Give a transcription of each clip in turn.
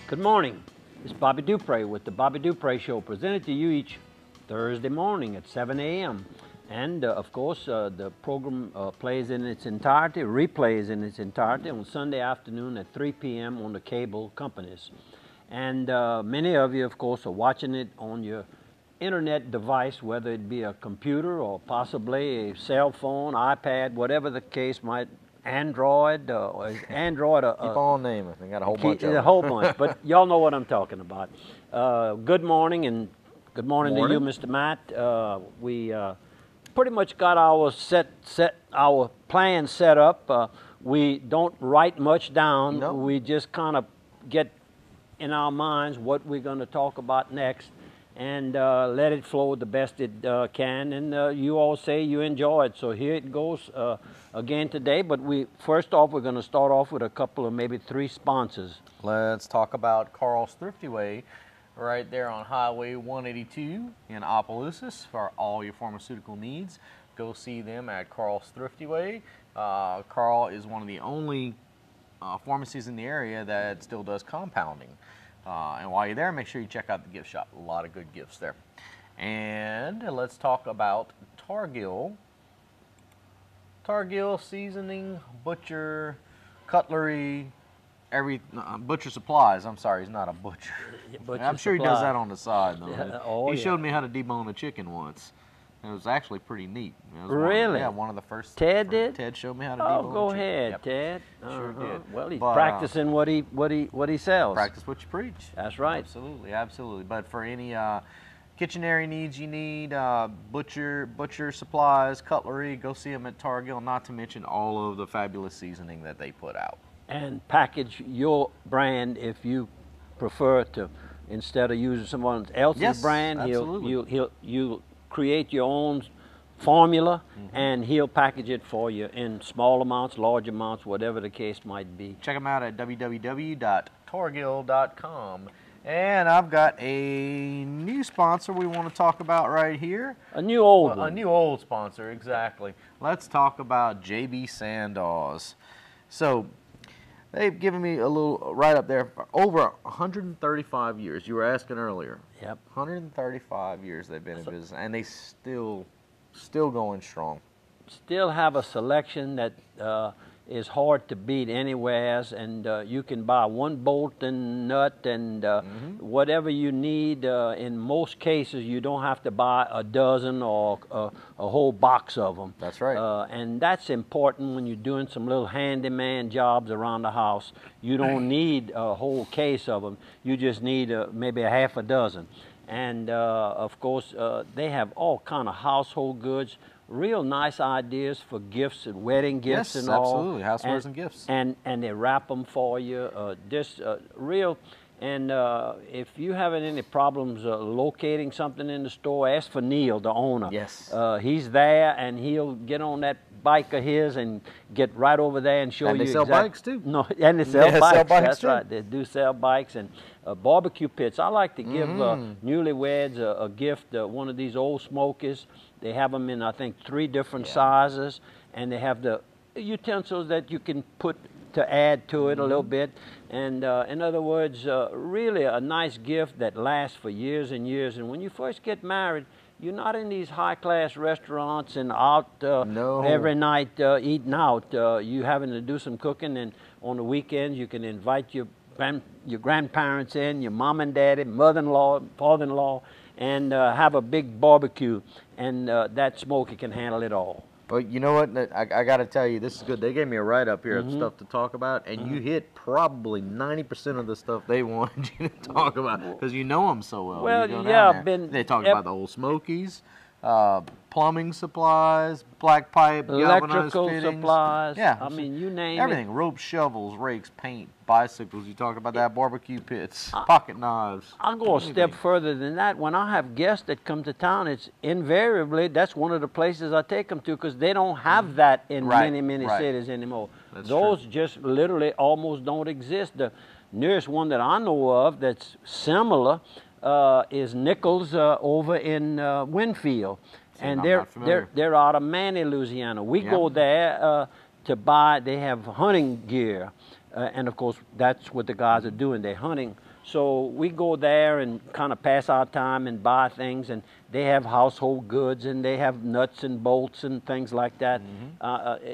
Good morning. It's Bobby Dupre with the Bobby Dupre Show, presented to you each Thursday morning at 7 a.m. And of course, the program plays in its entirety, replays in its entirety on Sunday afternoon at 3 p.m. on the cable companies. And many of you, of course, are watching it on your internet device, whether it be a computer or possibly a cell phone, iPad, whatever the case might. Android, or is Android Keep on naming. They got a whole bunch of them. A whole bunch, but y'all know what I'm talking about. Good morning, and good morning to you, Mr. Matt. We pretty much got our our plan set up. We don't write much down. No. We just kind of get in our minds what we're going to talk about next, and let it flow the best it can. And you all say you enjoy it, so here it goes again today. But first off, we're going to start off with a couple of maybe 3 sponsors. Let's talk about Carl's Thrifty Way, right there on Highway 182 in Opelousas for all your pharmaceutical needs. Go see them at Carl's Thrifty Way. Carl is one of the only pharmacies in the area that still does compounding. And while you're there, make sure you check out the gift shop. A lot of good gifts there. And let's talk about Targill. Targill seasoning, butcher, cutlery, butcher supplies. I'm sorry, he's not a butcher. I'm sure he does that on the side, though. Yeah. He showed me how to debone a chicken once. It was actually pretty neat. Really? One of the first. Ted did? Ted showed me how to debone a chicken. Oh, go ahead, yep. Ted. Sure did. Well, he's practicing what he sells. Practice what you preach. That's right. Absolutely, absolutely. But for any kitchenary needs you need, butcher supplies, cutlery, go see them at Targill, not to mention all of the fabulous seasoning that they put out. And package your brand if you prefer to, instead of using someone else's brand. You'll create your own formula, and he'll package it for you in small amounts, large amounts, whatever the case might be. Check them out at www.targill.com. And I've got a new sponsor we want to talk about right here. A new old one. A new old sponsor, exactly. Let's talk about JB Sandoz. So they've given me a little right up there for over 135 years. You were asking earlier. Yep. 135 years they've been in business, and they still going strong. Still have a selection that is hard to beat anywhere, and you can buy one bolt and nut and whatever you need. In most cases, you don't have to buy a dozen or a whole box of them. That's right. And that's important when you're doing some little handyman jobs around the house. You don't need a whole case of them. You just need maybe a half a dozen. And of course, they have all kind of household goods. Real nice ideas for gifts and wedding gifts and all. Yes, absolutely, housewares and gifts. And they wrap them for you. Just real. And if you having any problems locating something in the store, ask for Neil, the owner. Yes. He's there, and he'll get on that bike of his and get right over there and show you. And they sell bikes too. No, and they sell bikes. Sell bikes That's too. right. They do sell bikes and barbecue pits. I like to give newlyweds a gift. One of these old smokers. They have them in, I think, 3 different sizes, and they have the utensils that you can put to add to it a little bit. And in other words, really a nice gift that lasts for years and years. And when you first get married, you're not in these high-class restaurants and out every night eating out. You having to do some cooking, and on the weekends you can invite your grandparents in, your mom and daddy, mother-in-law, father-in-law, and have a big barbecue, and that smoker can handle it all. But you know what? I got to tell you, this is good. They gave me a write-up here of stuff to talk about, and you hit probably 90% of the stuff they wanted you to talk about, because you know them so well. Well, yeah, they talked about the old Smokies, plumbing supplies, black pipe, electrical fittings. Supplies. Yeah, I mean, you name everything. Ropes, shovels, rakes, paint, bicycles. You talked about that, barbecue pits, pocket knives. I'll go a step further than that. When I have guests that come to town, it's invariably, that's one of the places I take them to, because they don't have that in many cities anymore. Those just literally almost don't exist. The nearest one that I know of that's similar is Nichols over in Winfield. And they're out of Manny, Louisiana. We go there to buy, they have hunting gear. and of course that's what the guys are doing. They're hunting. So we go there and kind of pass our time and buy things, and they have household goods and they have nuts and bolts and things like that.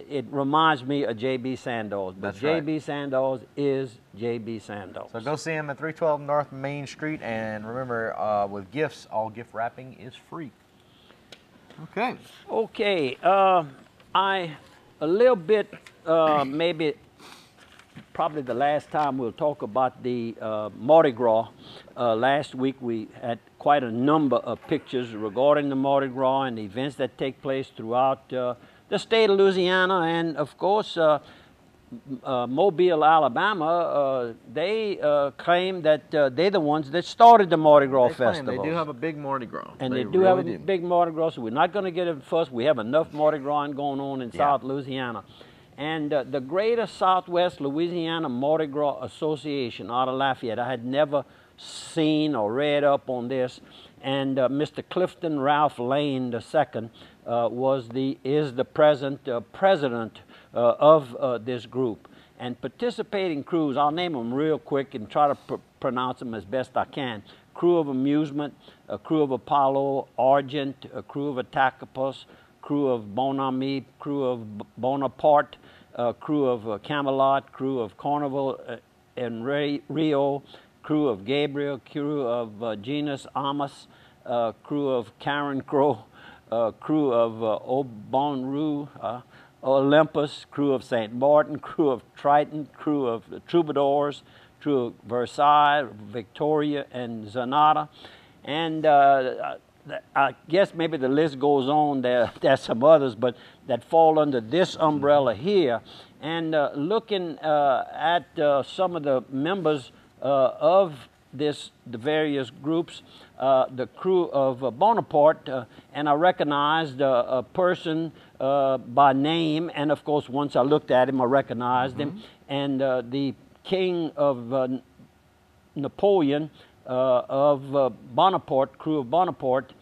It reminds me of J.B. Sandals, but J.B. Sandals is J.B. Sandals. So go see him at 312 North Main Street, and remember, with gifts, all gift wrapping is free. Okay. Okay, a little bit, maybe probably the last time we'll talk about the Mardi Gras. Last week we had quite a number of pictures regarding the Mardi Gras and the events that take place throughout the state of Louisiana, and of course Mobile, Alabama. They claim that they're the ones that started the Mardi Gras festival. They do have a big Mardi Gras. And they do have a big Mardi Gras, so we're not going to get it first. We have enough Mardi Gras going on in South Louisiana. And the Greater Southwest Louisiana Mardi Gras Association out of Lafayette, I had never seen or read up on this, and Mr. Clifton Ralph Lane II is the present president of this group. And participating crews, I'll name them real quick and try to pronounce them as best I can. Crew of Amusement, a crew of Apollo, Argent, a crew of Attacapus, crew of Bon Ami, crew of Bonaparte, crew of Camelot, crew of Carnival and Rio, crew of Gabriel, crew of Genus Amos, crew of Karen Crow, crew of Aubonru, Olympus, crew of St. Martin, crew of Triton, crew of the Troubadours, crew of Versailles, Victoria, and Zanata. And I guess maybe the list goes on. There's some others, but that fall under this umbrella here. And looking at some of the members of the various groups, the crew of Bonaparte, and I recognized a person by name, and of course once I looked at him I recognized him, and the king of Napoleon of Bonaparte, crew of Bonaparte,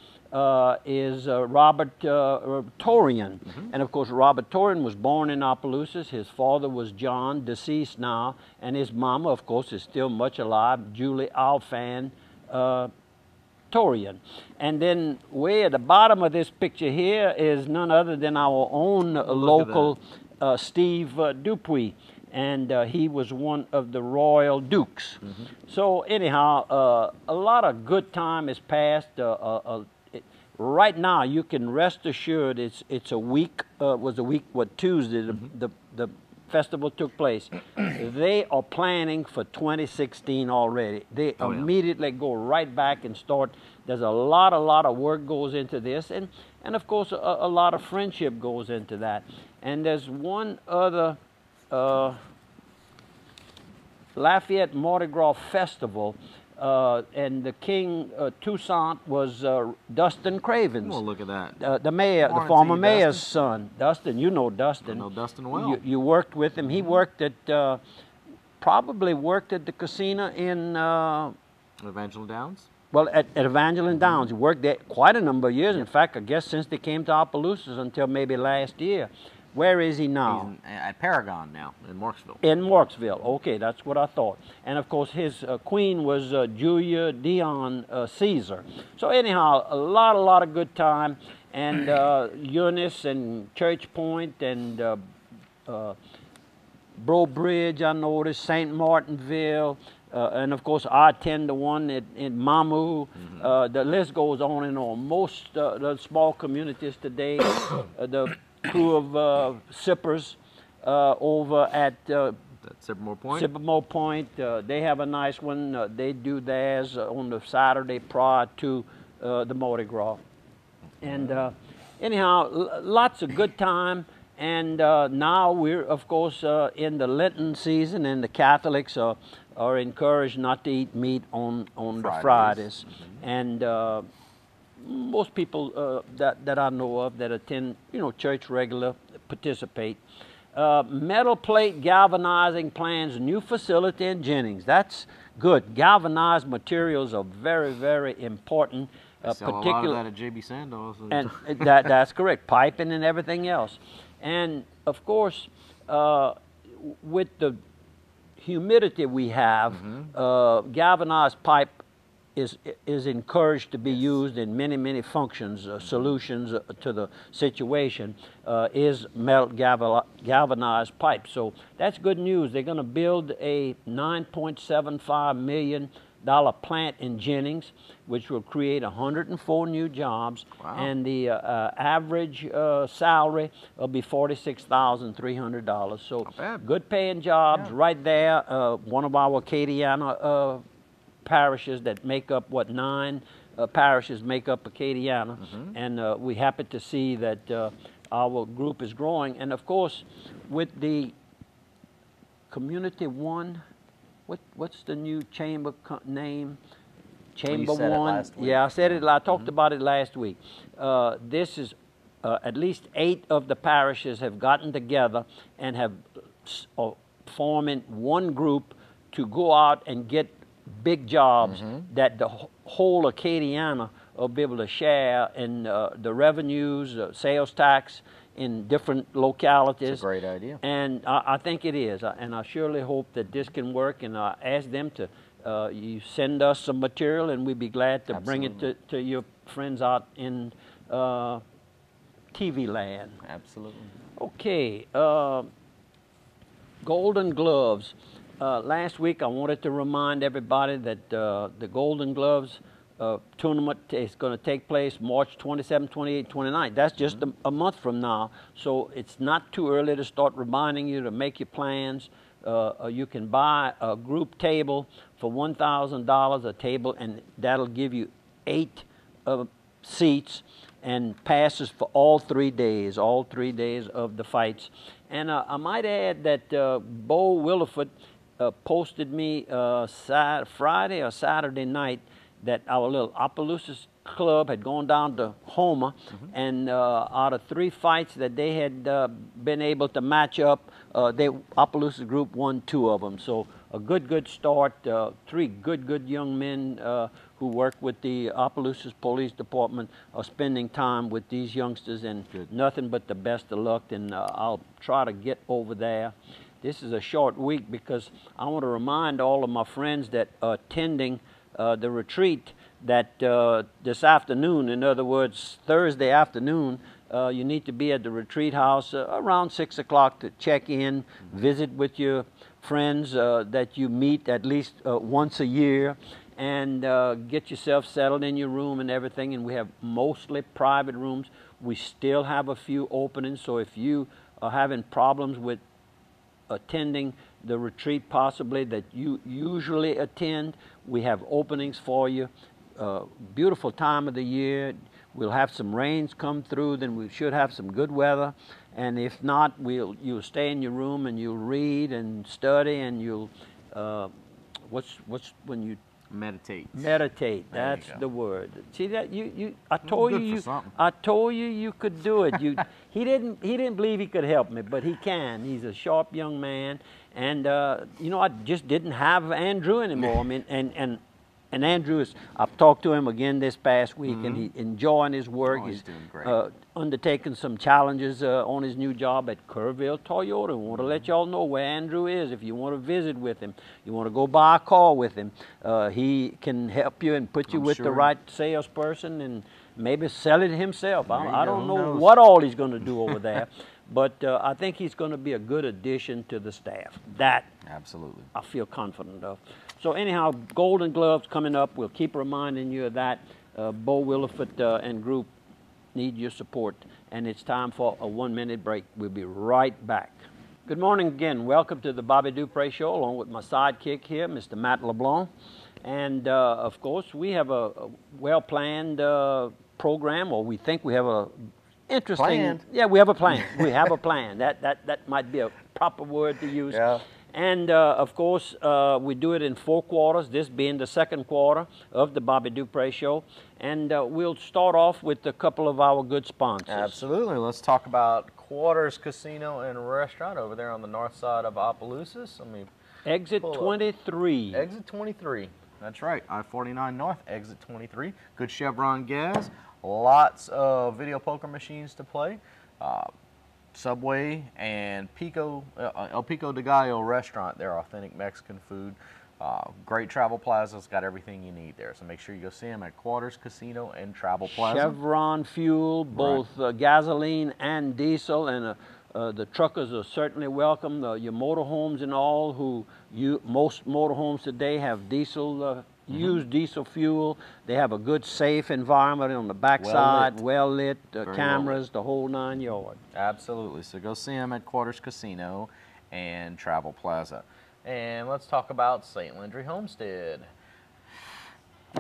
is Robert Torian. And of course Robert Torian was born in Opelousas. His father was John, deceased now, and his mama of course is still much alive, Julie Alfan Torian. And then way at the bottom of this picture here is none other than our own local Steve Dupre. And he was one of the royal dukes. So anyhow, a lot of good time has passed. Right now, you can rest assured it's a week. Was a week? What, Tuesday? The festival took place. They are planning for 2016 already. They immediately go right back and start. There's a lot of work goes into this, and of course a lot of friendship goes into that. And there's one other. Lafayette Mardi Gras Festival, and the King Toussaint was Dustin Cravens. Oh, look at that. The mayor, the former mayor's son. Dustin, you know Dustin. I know Dustin well. You worked with him. He worked at, probably worked at the casino in... Evangeline Downs? Well, at Evangeline Downs. He worked there quite a number of years. In fact, I guess since they came to Opelousas until maybe last year. Where is he now? He's at Paragon now, in Marksville. In Marksville, okay, that's what I thought. And of course his queen was Julia Dion Caesar. So anyhow, a lot of good time. And Eunice and Church Point and Bro Bridge, I noticed, St. Martinville, and of course I attend the one in Mamu. The list goes on and on. Most the small communities today, the crew of Sippers over at Sippermore Point. Sippermore Point. They have a nice one. They do theirs on the Saturday prior to the Mardi Gras. And anyhow, lots of good time. And now we're, of course, in the Lenten season, and the Catholics are encouraged not to eat meat on the Fridays. And most people that I know of that attend, church regular, participate. Metal plate galvanizing plans new facility in Jennings. That's good. Galvanized materials are very, very important. Sell a lot of that at J.B. Sandals. And that's correct. Piping and everything else. And of course, with the humidity we have, galvanized pipe is encouraged to be used in many functions, solutions to the situation, is melt galvanized pipe. So that's good news. They're going to build a $9.75 million plant in Jennings, which will create 104 new jobs. Wow. And the average salary will be $46,300. So good paying jobs right there. One of our Acadiana parishes that make up, what, 9 parishes make up Acadiana. And we're happy to see that our group is growing. And of course, with the Community One, what's the new chamber name? Chamber One. Yeah, I said it. I talked about it last week. This is at least 8 of the parishes have gotten together and have forming one group to go out and get big jobs that the whole Acadiana will be able to share in the revenues, sales tax in different localities. It's a great idea. And I think it is. And I surely hope that this can work. And I ask them to you send us some material, and we'd be glad to bring it to your friends out in TV land. Absolutely. Okay. Golden Gloves. Last week I wanted to remind everybody that the Golden Gloves tournament is going to take place March 27, 28, 29. That's just a month from now. So it's not too early to start reminding you to make your plans. You can buy a group table for $1,000 a table, and that'll give you 8 seats and passes for all 3 days of the fights. And I might add that Bo Williford posted me Friday or Saturday night that our little Opelousas club had gone down to Houma, and out of 3 fights that they had been able to match up, Opelousas group won 2 of them. So a good start. 3 good young men who work with the Opelousas Police Department are spending time with these youngsters, and nothing but the best of luck. And I'll try to get over there. This is a short week because I want to remind all of my friends that are attending the retreat that this afternoon, in other words, Thursday afternoon, you need to be at the retreat house around 6 o'clock to check in, visit with your friends that you meet at least once a year, and get yourself settled in your room and everything. And we have mostly private rooms. We still have a few openings, so if you are having problems with attending the retreat possibly that you usually attend, we have openings for you. Beautiful time of the year. We'll have some rains come through, then we should have some good weather. And if not, you'll stay in your room and you'll read and study, and you'll what's when you meditate. Meditate. That's the word. See that I told you you could do it. He didn't believe he could help me, but he can. He's a sharp young man, and you know, I just didn't have Andrew anymore. I mean, and Andrew I've talked to him again this past week, and he's enjoying his work. He's doing great. Undertaking some challenges on his new job at Kerrville Toyota. I want to let y'all know where Andrew is. If you want to visit with him, you want to go buy a car with him, he can help you and put you with the right salesperson, and maybe sell it himself. I don't know what all he's going to do over there, but I think he's going to be a good addition to the staff. That absolutely, I feel confident of. So anyhow, Golden Gloves coming up. We'll keep reminding you of that. Bo Williford and group need your support. And it's time for a 1-minute break. We'll be right back. Good morning again. Welcome to the Bobby Dupre Show, along with my sidekick here, Mr. Matt LeBlanc. And of course, we have a well-planned program, or we think we have a interesting. Planned. Yeah, we have a plan. We have a plan. That might be a proper word to use. Yeah. And of course, we do it in 4 quarters, this being the 2nd quarter of the Bobby Dupre Show. And we'll start off with a couple of our good sponsors. Absolutely. Let's talk about Quarters Casino and Restaurant over there on the north side of Opelousas. Let me Exit 23. Exit 23. That's right. I-49 North, Exit 23. Good Chevron gas. Lots of video poker machines to play. Subway and El Pico de Gallo restaurant. Their authentic Mexican food. Great Travel Plaza's got everything you need there. So make sure you go see them at Quarters Casino and Travel Plaza. Chevron fuel, both gasoline and diesel, and the truckers are certainly welcome. Your motorhomes and all, most motorhomes today have diesel, use diesel fuel. They have a good, safe environment on the backside, well lit, cameras, the whole 9 yards. Absolutely. So go see them at Quarters Casino and Travel Plaza. And let's talk about St. Landry Homestead.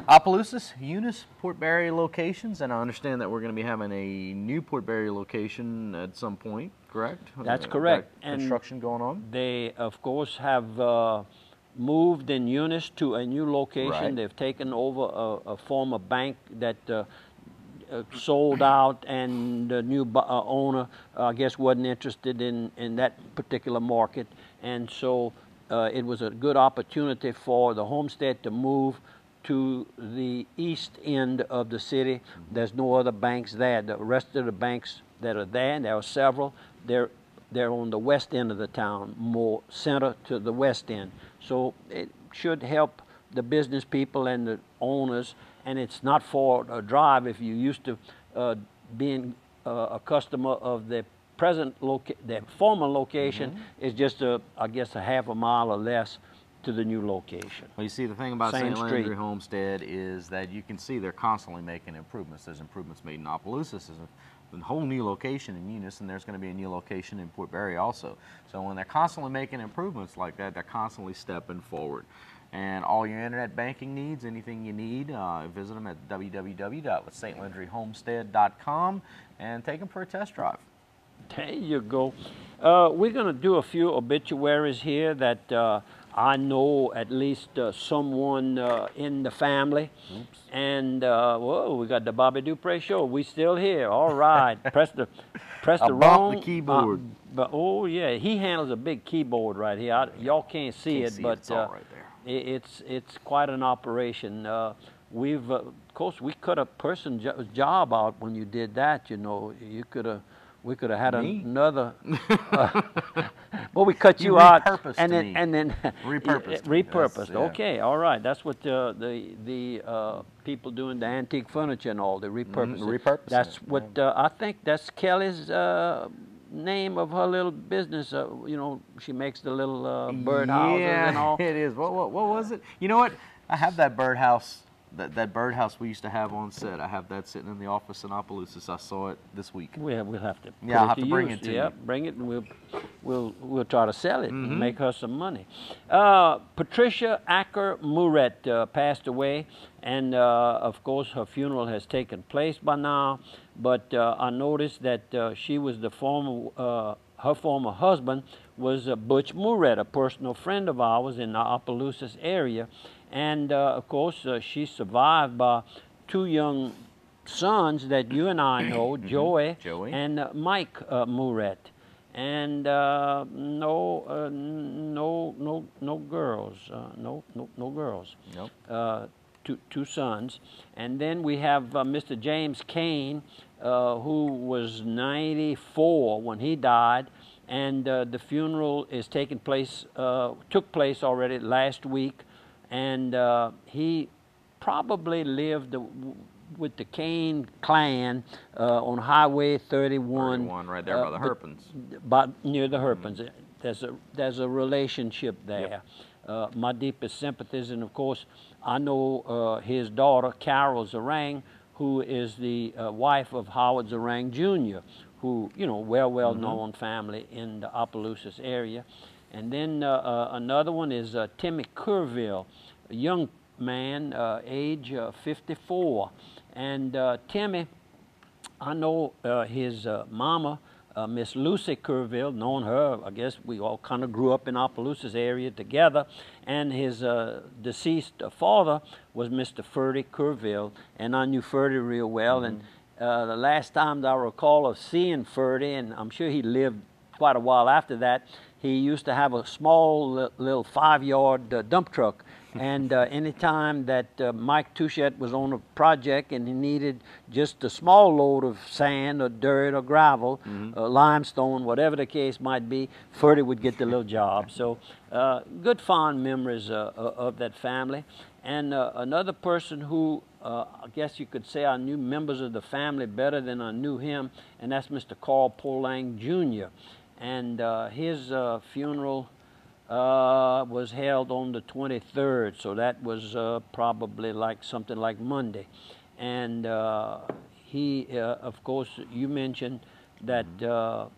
Opelousas, Eunice, Port Barry locations, and I understand that we're going to be having a new Port Barry location at some point, correct? That's correct. Construction going on? They, of course, have moved in Eunice to a new location. Right. They've taken over a former bank that sold out, and the new owner, I guess, wasn't interested in that particular market, and so it was a good opportunity for the homestead to move to the east end of the city. There's no other banks there. The rest of the banks that are there, and there are several, they're on the west end of the town, more center to the west end. So it should help the business people and the owners, and it's not far a drive if you used to being a customer of the their former location is just I guess a half a mile or less to the new location. Well, you see, the thing about St. Landry Homestead is that you can see they're constantly making improvements. There's improvements made in Opelousas. There's a whole new location in Eunice, and there's going to be a new location in Port Barry also. So when they're constantly making improvements like that, they're constantly stepping forward. And all your internet banking needs, anything you need, visit them at www.stlandryhomestead.com and take them for a test drive. There you go. We're going to do a few obituaries here that I know at least someone in the family. Oops. And whoa, we got the Bobby Dupre show. We still here. All right. press the wrong the keyboard. But oh yeah, he handles a big keyboard right here. Y'all can't see it, but it's all right there. It's quite an operation. We've of course we cut a person's job out when you did that. You know, we could have had another. Well, we cut you out and then repurposed. Yeah. Okay, all right. That's what the people doing the antique furniture and all, they repurpose it. That's what I think. That's Kelly's name of her little business. You know, she makes the little birdhouses and all. It is. What was it? You know what? I have that birdhouse. That birdhouse we used to have on set, I have that sitting in the office in Opelousas. I saw it this week. We'll have to. Yeah, I'll have to bring it to you. Yeah, bring it, and we'll try to sell it and make her some money. Patricia Acker Muret passed away, and of course her funeral has taken place by now. But I noticed that she was the her former husband was Butch Muret, a personal friend of ours in the Opelousas area. And of course, she's survived by two young sons that you and I know, Joey and Mike Muret. And no girls, no girls. Nope. Two sons. And then we have Mr. James Kane, who was 94 when he died. And the funeral is took place already last week. And he probably lived with the Kane clan on Highway 31. Right there by the Herpins. Near the Herpins. There's a relationship there. Yep. My deepest sympathies, and of course, I know his daughter, Carol Zarang, who is the wife of Howard Zarang Jr., who, you know, well-known family in the Opelousas area. And then another one is Timmy Curville, a young man, age 54. And Timmy, I know his mama, Miss Lucy Curville, known her, I guess we all kind of grew up in Opelousas area together. And his deceased father was Mr. Ferdy Curville, and I knew Ferdy real well. And the last time that I recall of seeing Ferdy, and I'm sure he lived quite a while after that, he used to have a small little 5-yard dump truck, And anytime that Mike Touchette was on a project and he needed just a small load of sand or dirt or gravel, limestone, whatever the case might be, Ferdy would get the little job. So good fond memories of that family. And another person who I guess you could say I knew members of the family better than I knew him, and that's Mr. Carl Polang Jr. And his funeral was held on the 23rd, so that was probably like something like Monday. And he, of course, you mentioned that Bill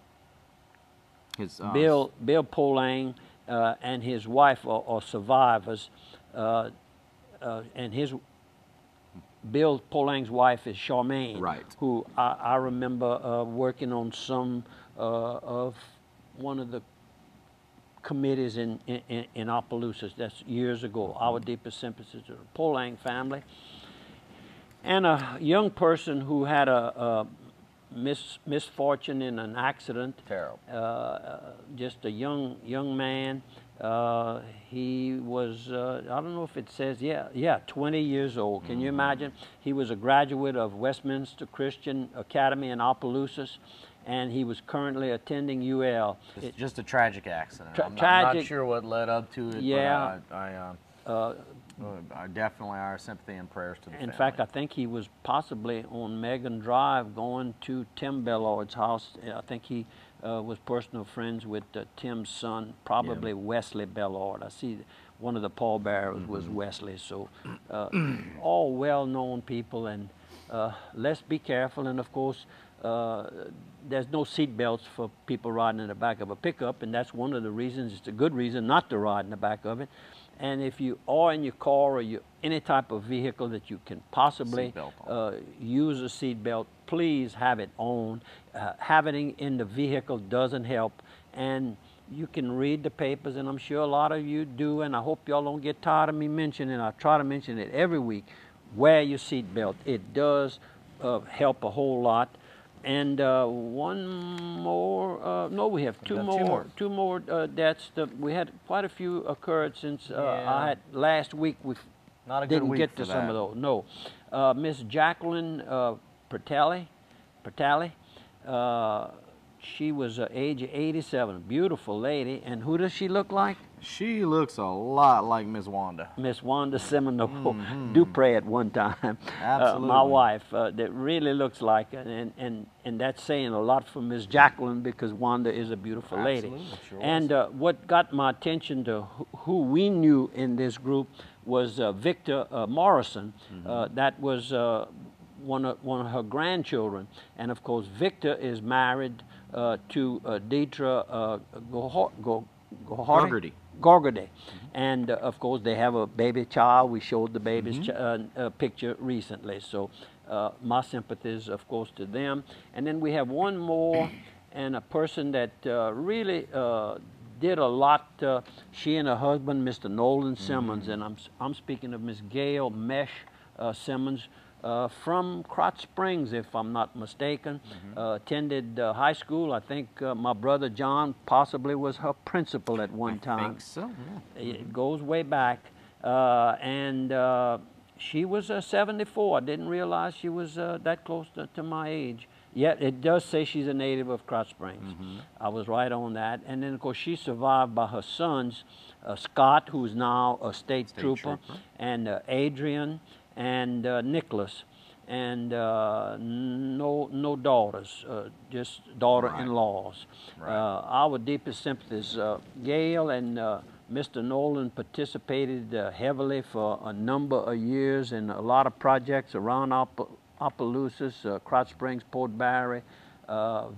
Polang and his wife are survivors, and Bill Polang's wife is Charmaine, right, who I remember working on some of one of the committees in Opelousas. That's years ago. Our deepest sympathies to the Polang family. And a young person who had a misfortune in an accident. Terrible. Just a young man. He was, I don't know if it says, 20 years old. Can you imagine? He was a graduate of Westminster Christian Academy in Opelousas, and he was currently attending UL. Just a tragic accident. I'm not sure what led up to it, yeah, but I definitely our sympathy and prayers to the family. In fact, I think he was possibly on Megan Drive going to Tim Bellard's house. I think he was personal friends with Tim's son, probably Wesley Bellard. I see one of the pallbearers was Wesley. So all well-known people, and let's be careful. And of course, there's no seat belts for people riding in the back of a pickup, and that's one of the reasons. It's a good reason not to ride in the back of it. And if you are in your car or any type of vehicle that you can possibly use a seat belt, please have it on. Having it in the vehicle doesn't help. And you can read the papers, and I'm sure a lot of you do, and I hope y'all don't get tired of me mentioning it. I try to mention it every week. Wear your seat belt. It does help a whole lot. And one more, no, we have two more deaths. We had quite a few occurred since I had last week. We didn't get to some of those. No. Miss Jacqueline Pertali, she was age 87, a beautiful lady. And who does she look like? She looks a lot like Miss Wanda. Miss Wanda Seminole Dupre at one time. Absolutely. My wife, that really looks like it. And that's saying a lot for Miss Jacqueline, because Wanda is a beautiful lady. Absolutely, sure and what got my attention to who we knew in this group was Victor Morrison. That was one of her grandchildren. And of course, Victor is married to Dietra Gorgody. And of course, they have a baby child. We showed the baby's picture recently. So my sympathies, of course, to them. And then we have one more, and a person that really did a lot. She and her husband, Mr. Nolan Simmons, and I'm speaking of Miss Gail Mesh Simmons, from Krotz Springs, if I'm not mistaken. Attended high school. I think my brother John possibly was her principal at one time. I think so, yeah. It goes way back. And she was 74. I didn't realize she was that close to my age. Yet it does say she's a native of Krotz Springs. I was right on that. And then, of course, she's survived by her sons, Scott, who's now a state trooper, and Adrian, and Nicholas, and no daughters, just daughter-in-laws. Our deepest sympathies. Gail and Mr. Nolan participated heavily for a number of years in a lot of projects around Opelousas, Krotz Springs, Port Barre.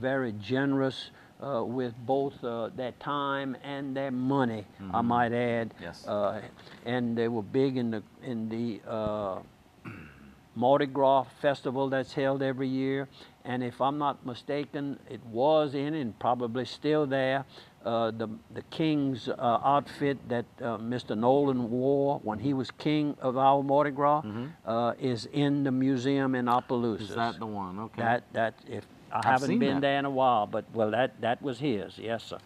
Very generous with both their time and their money, I might add. Yes. And they were big in the Mardi Gras festival that's held every year. And if I'm not mistaken, it was in and probably still there. The king's outfit that Mr. Nolan wore when he was king of our Mardi Gras is in the museum in Opelousas. Is that the one? Okay. I haven't been there in a while, but well, that was his, yes, sir.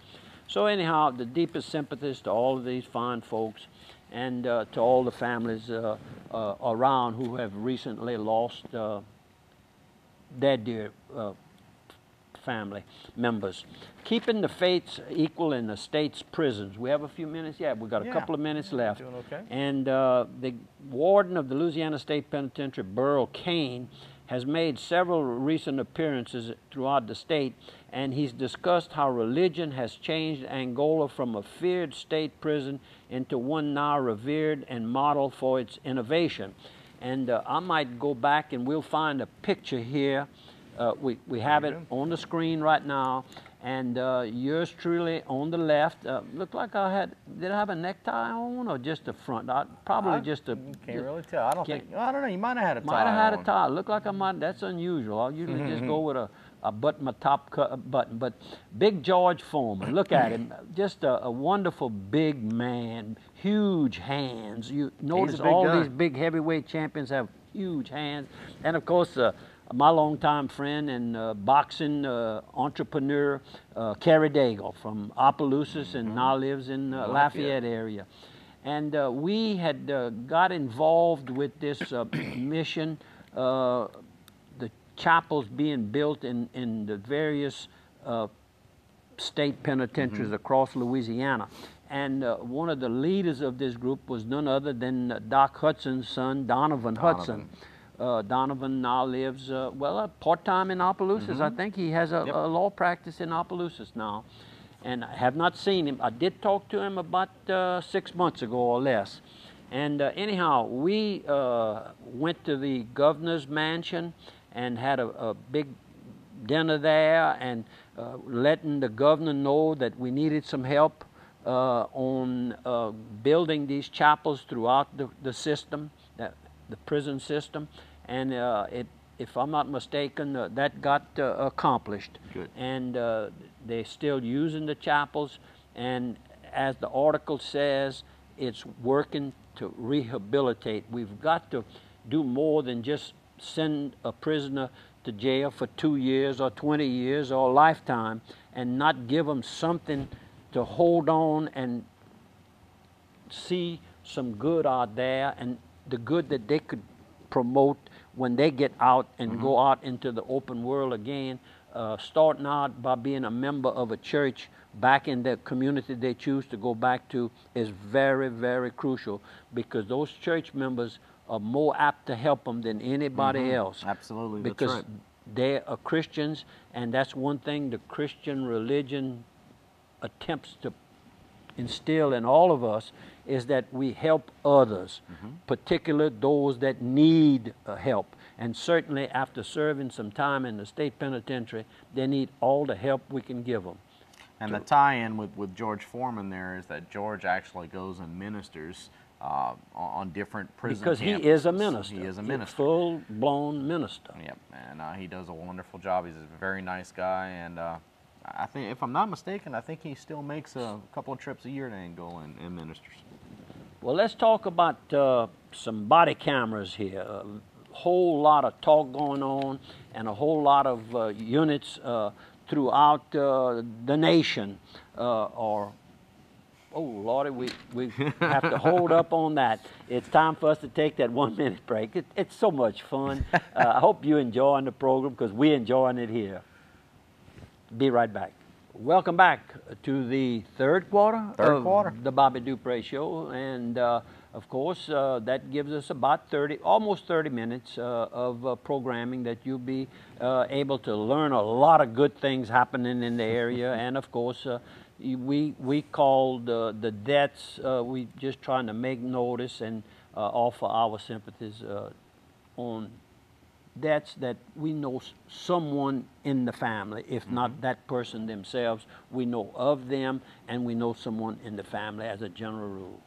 So anyhow, the deepest sympathies to all of these fine folks, and to all the families around who have recently lost their dear family members. Keeping the fates equal in the state's prisons. We have a few minutes. Yeah, we've got a couple of minutes left. Doing okay. And the warden of the Louisiana State Penitentiary, Burl Cain, has made several recent appearances throughout the state, and he's discussed how religion has changed Angola from a feared state prison into one now revered and modeled for its innovation. And I might go back and we'll find a picture here. We have it on the screen right now, and yours truly on the left. Looked like did I have a necktie on or just the front? Probably just a. Can't really tell. I don't know. You might have had a tie. Might have had a tie. Looked like I might. That's unusual. I usually just go with a button, my top button. But Big George Foreman, look at him. Just a wonderful big man, huge hands. You notice all these big heavyweight champions have huge hands, and of course. My longtime friend and boxing entrepreneur, Kerry Daigle from Opelousas, and now lives in Lafayette area. And we had got involved with this mission, the chapels being built in the various state penitentiaries across Louisiana. And one of the leaders of this group was none other than Doc Hudson's son, Donovan Hudson. Donovan now lives, part-time in Opelousas. I think he has a law practice in Opelousas now. And I have not seen him. I did talk to him about 6 months ago or less. And anyhow, we went to the governor's mansion and had a big dinner there, and letting the governor know that we needed some help on building these chapels throughout the system, the prison system. And if I'm not mistaken, that got accomplished. Good. And they're still using the chapels, and as the article says, it's working to rehabilitate. We've got to do more than just send a prisoner to jail for 2 years or 20 years or a lifetime and not give them something to hold on and see some good out there, and the good that they could promote when they get out and go out into the open world again, starting out by being a member of a church back in the community they choose to go back to is very, very crucial, because those church members are more apt to help them than anybody else. Absolutely, because that's right. they are Christians, and that's one thing the Christian religion attempts to instill in all of us, is that we help others, particularly those that need help. And certainly after serving some time in the state penitentiary, they need all the help we can give them. And the tie-in with George Foreman there is that George actually goes and ministers on different prison Because campuses. he is a minister. He is a minister. Full-blown minister. Yep, and he does a wonderful job. He's a very nice guy, and I think, if I'm not mistaken, I think he still makes a couple of trips a year to Angola and ministers. Well, let's talk about some body cameras here. A whole lot of talk going on, and a whole lot of units throughout the nation. Oh, Lordy, we have to hold up on that. It's time for us to take that 1 minute break. It's so much fun. I hope you're enjoying the program, because we're enjoying it here. Be right back. Welcome back to the third quarter of the Bobby Dupre Show, and of course that gives us about almost 30 minutes of programming that you'll be able to learn a lot of good things happening in the area. And of course we called the deaths, we just trying to make notice and offer our sympathies on deaths that we know someone in the family, if not that person themselves, we know of them, and we know someone in the family as a general rule.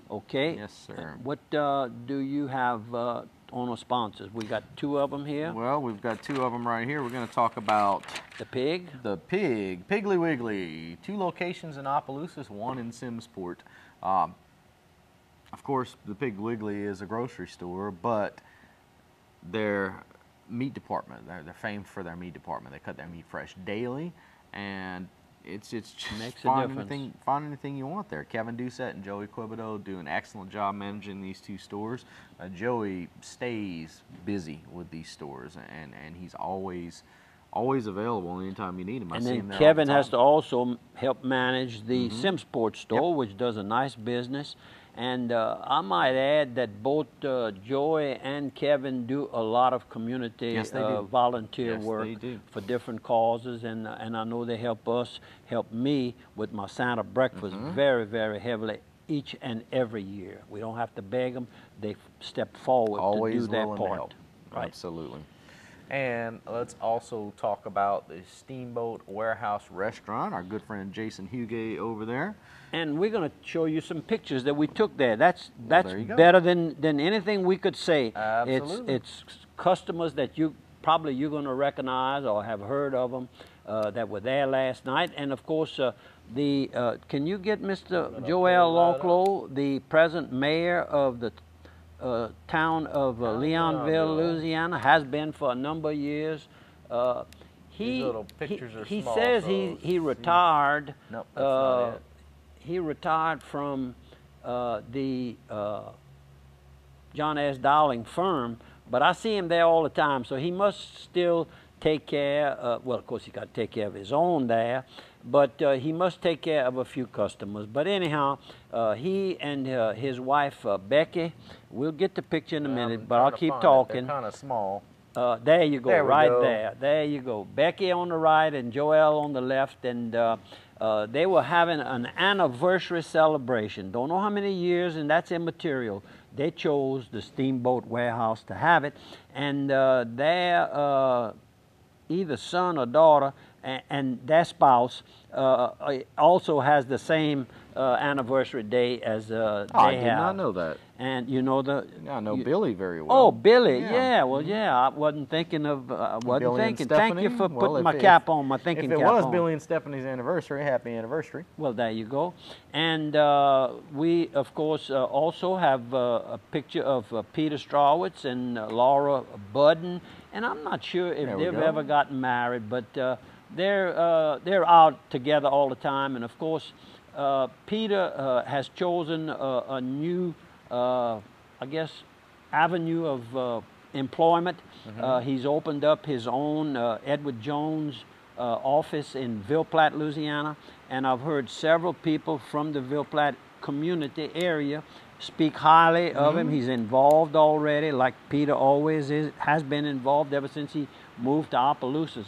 Okay? Yes, sir. What do you have on our sponsors? We got 2 of them here. Well, we've got 2 of them right here. We're going to talk about the pig. The pig, Piggly Wiggly. 2 locations in Opelousas, 1 in Simmsport. Of course, the Piggly Wiggly is a grocery store, but their meat department, they're famed for their meat department. They cut their meat fresh daily, and it's just Makes a find difference. anything you want there. Kevin Doucette and Joey Quibido do an excellent job managing these two stores. Joey stays busy with these stores, and he's always available anytime you need him. And then Kevin has to also help manage the SimSports store, Yep. which does a nice business. And I might add that both Joey and Kevin do a lot of community Yes, they do. volunteer Yes, work they do. for different causes, and I know they help me with my Santa breakfast very, very heavily each and every year. We don't have to beg them; they step forward Always to do their willing to part. help. Right. Absolutely. And let's also talk about the Steamboat Warehouse Restaurant, our good friend Jason Hugay over there. And we're going to show you some pictures that we took there. That's there you go. better than anything we could say. Absolutely. It's customers that you're going to recognize or have heard of them that were there last night. And of course, can you get Mr. Joel Lonclos, the present mayor of the town of Leonville, Louisiana, has been for a number of years. These little pictures are he small, says so he retired. Nope, that's not it. He retired from the John S. Dowling firm, but I see him there all the time, so he must still take care, well, of course, he got to take care of his own there, but he must take care of a few customers. But anyhow, he and his wife, Becky, we'll get the picture in a minute, but I'll keep talking. They're kind of small. There you go, There we right go. there. There you go. Becky on the right and Joel on the left, and they were having an anniversary celebration. Don't know how many years, and that's immaterial. They chose the Steamboat Warehouse to have it, and their either son or daughter and their spouse also has the same anniversary day as they have. I did not know that. And you know I know Billy very well. Oh, Billy, Yeah. yeah. Well, yeah, I wasn't thinking of, wasn't Billy and thinking. Thank you Stephanie? for Well, putting my if- cap on, my thinking If it cap was on. Billy and Stephanie's anniversary, happy anniversary. Well, there you go. And we, of course, also have a picture of Peter Strawitz and Laura Budden. And I'm not sure if There we they've go. ever gotten married, but they're out together all the time. And of course, Peter has chosen a new, I guess, avenue of employment. He's opened up his own Edward Jones office in Ville Platte, Louisiana, and I've heard several people from the Ville Platte community area speak highly of him. He's involved already, like Peter always has been involved ever since he moved to Opelousas.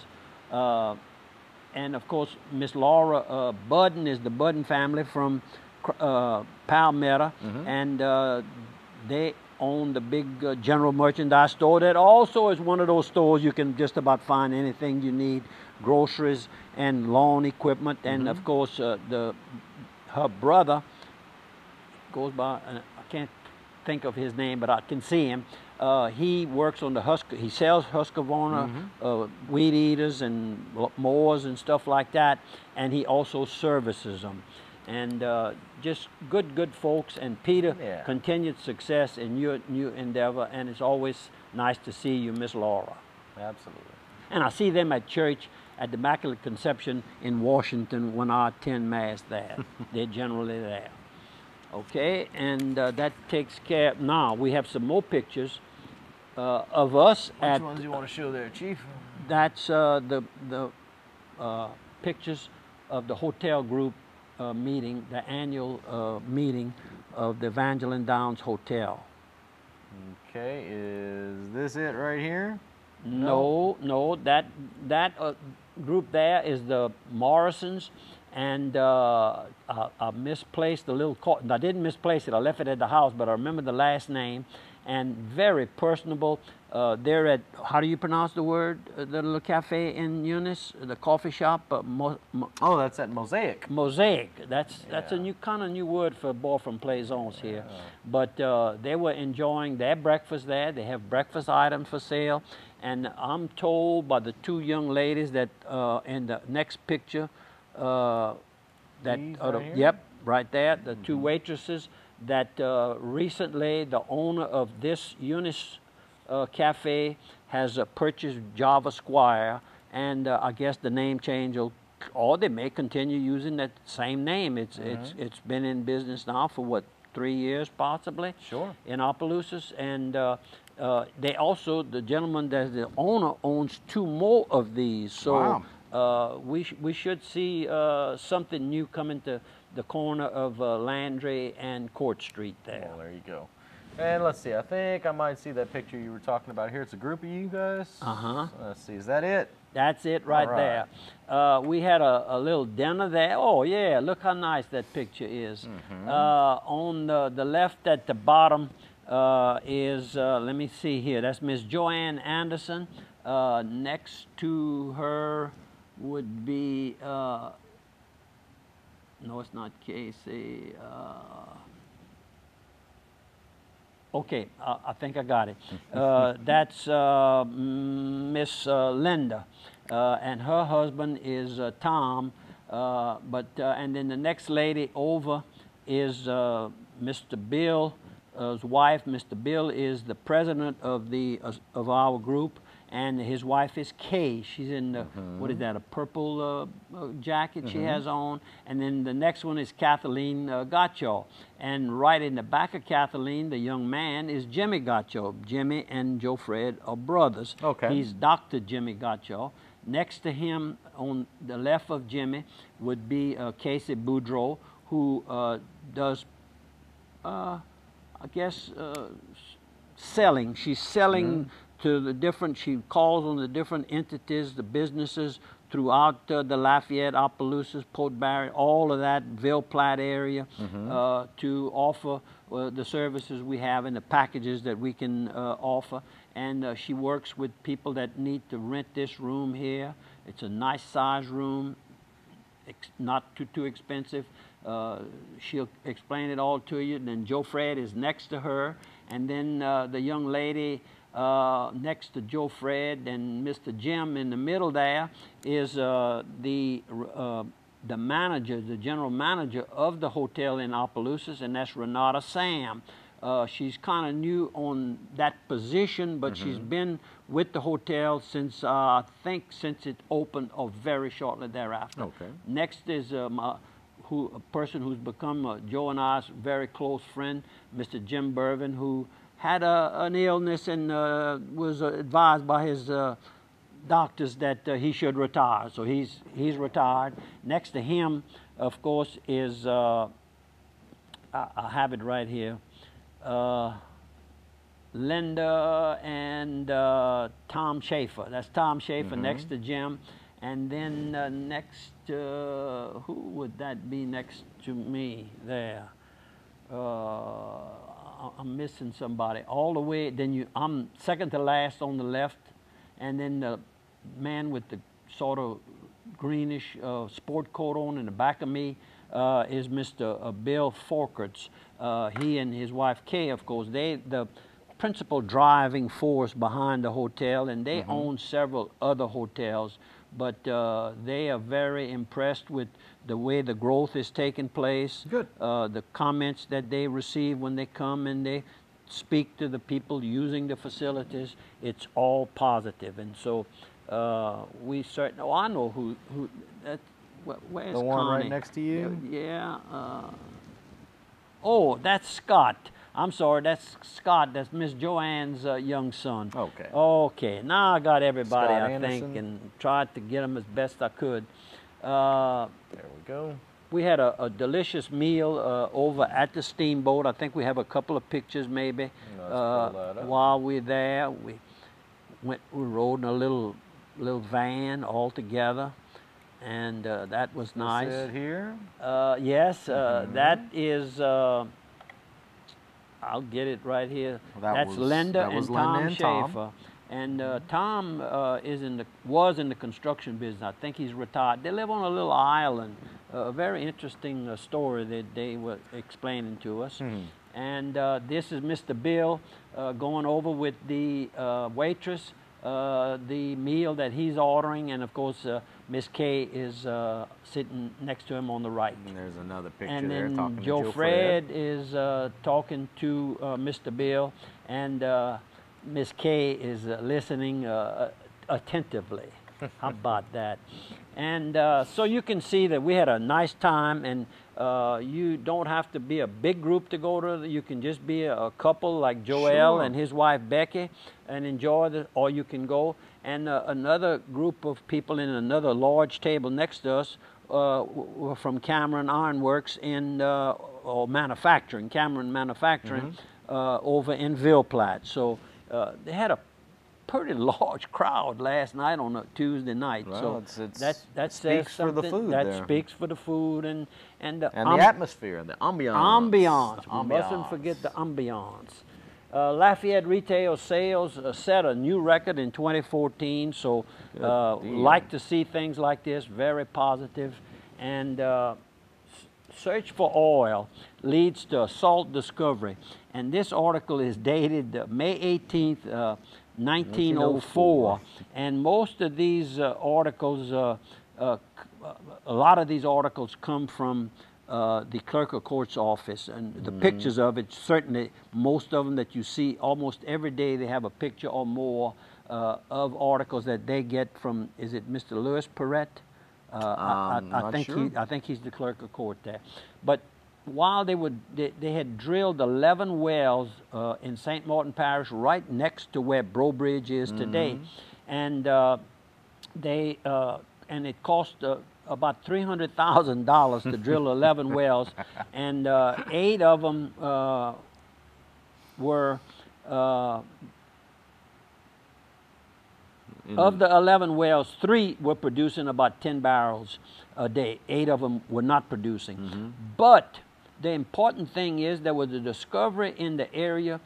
And of course, Miss Laura Budden is the Budden family from Palmetto, and they own the big general merchandise store that also is one of those stores you can just about find anything you need, groceries and lawn equipment. And of course, her brother goes by, I can't think of his name, but I can see him. He works on the he sells Husqvarna weed eaters and mowers and stuff like that, and he also services them. And just good folks, and Peter, continued success in your new endeavor, and it's always nice to see you, Miss Laura. Absolutely. And I see them at church at the Immaculate Conception in Washington when I attend Mass there. They're generally there. Okay, and that takes care. Now we have some more pictures of us at. Which ones do you want to show there, Chief? That's the pictures of the hotel group meeting, the annual meeting of the Evangeline Downs Hotel. Okay, is this it right here? No, that group there is the Morrisons, and I misplaced the little. I didn't misplace it. I left it at the house, but I remember the last name, and very personable. They're at, how do you pronounce the word? The little cafe in Eunice, the coffee shop. Oh, that's at Mosaic. Mosaic. That's a new kind of new word for boy from Plaisance here. But they were enjoying their breakfast there. They have breakfast items for sale, and I'm told by the two young ladies that in the next picture, that yep, right there, the two waitresses, that recently the owner of this Eunice cafe has purchased Java Squire, and I guess the name change will or they may continue using that same name. It's been in business now for what, 3 years possibly. Sure. In Opelousas, and they also, the gentleman that's the owner owns 2 more of these. So we should see something new coming to the corner of Landry and Court Street there. Well, there you go. And let's see, I think I might see that picture you were talking about here. It's a group of you guys. Uh-huh. So let's see, is that it? That's it right there. We had a little dinner there. Oh yeah, look how nice that picture is. On the left at the bottom is, let me see here, that's Miss Joanne Anderson. Next to her would be, no, it's not Casey. Okay, I think I got it. That's Miss Linda, and her husband is Tom. And then the next lady over is Mr. Bill's wife. Mr. Bill is the president of our group, and his wife is Kay. She's in the, what is that, a purple jacket she has on. And then the next one is Kathleen Gotcho. And right in the back of Kathleen, the young man, is Jimmy Gotcho. Jimmy and Joe Fred are brothers. Okay. He's Dr. Jimmy Gotcho. Next to him, on the left of Jimmy, would be Casey Boudreau, who does, I guess, selling. She's selling to the different, she calls on the different entities, the businesses throughout the Lafayette, Opelousas, Port Barry, all of that Ville Platte area to offer the services we have and the packages that we can offer. And she works with people that need to rent this room here. It's a nice size room, not too expensive. She'll explain it all to you. And then Joe Fred is next to her. And then the young lady next to Joe Fred and Mr. Jim in the middle there is the manager, the general manager of the hotel in Opelousas, and that's Renata Sam. She's kind of new on that position, but she's been with the hotel since, I think, since it opened or very shortly thereafter. Okay. Next is a person who's become Joe and I's very close friend, Mr. Jim Bervin, who had an illness and was advised by his doctors that he should retire. So he's retired. Next to him, of course, is, I have it right here, Linda and Tom Schaefer. That's Tom Schaefer next to Jim. And then next, who would that be next to me there? I'm missing somebody. All the way, then I'm second to last on the left, and then the man with the sort of greenish sport coat on in the back of me is Mr. Bill Forkerts. He and his wife Kay, of course, the principal driving force behind the hotel, and they own several other hotels, but they are very impressed with the way the growth is taking place. Good. The comments that they receive when they come and they speak to the people using the facilities, it's all positive. And so we certainly, I know who that, where's the one Connie? right next to you? Yeah. Oh, that's Scott. I'm sorry, that's Scott. That's Miss Joanne's young son. Okay. Okay, now I got everybody, Scott I Anderson. think, and tried to get them as best I could. There we go. We had a delicious meal over at the steamboat. I think we have a couple of pictures maybe. Let's pull that up. While we're there, we rode in a little van all together, and that was nice. Is it here? Yes, that is. I'll get it right here. Well, That's Linda and Tom and Tom. Schaefer. And Tom was in the construction business. I think he's retired. They live on a little island. A very interesting story that they were explaining to us. And this is Mr. Bill going over with the waitress the meal that he's ordering, and of course Miss Kay is sitting next to him on the right. And there's another picture And there then talking to Joe Fred is talking to Mr. Bill, and Miss Kay is listening attentively. How about that? And so you can see that we had a nice time, and you don't have to be a big group to go to. You can just be a couple like Joel and his wife Becky and enjoy the, or you can go. And another group of people in another large table next to us were from Cameron Ironworks in, or manufacturing, Cameron Manufacturing, over in Ville Platte. So they had a pretty large crowd last night on a Tuesday night. Well, so that speaks for the food. That speaks for the food and the atmosphere, the ambiance. We mustn't forget the ambiance. Lafayette retail sales set a new record in 2014. So like to see things like this. Very positive. And search for oil leads to salt discovery. And this article is dated May 18th. 1904, and most of these articles, a lot of these articles come from the clerk of court's office, and the pictures of it, certainly most of them that you see almost every day, they have a picture or more of articles that they get from, is it Mr. Louis Perrette? I think he's the clerk of court there. But while they had drilled 11 wells in St. Martin Parish, right next to where Bro Bridge is today, and and it cost about $300,000 to drill 11 wells, and 8 of them were. Of the 11 wells, 3 were producing about 10 barrels a day. 8 of them were not producing. But the important thing is there was a discovery in the area,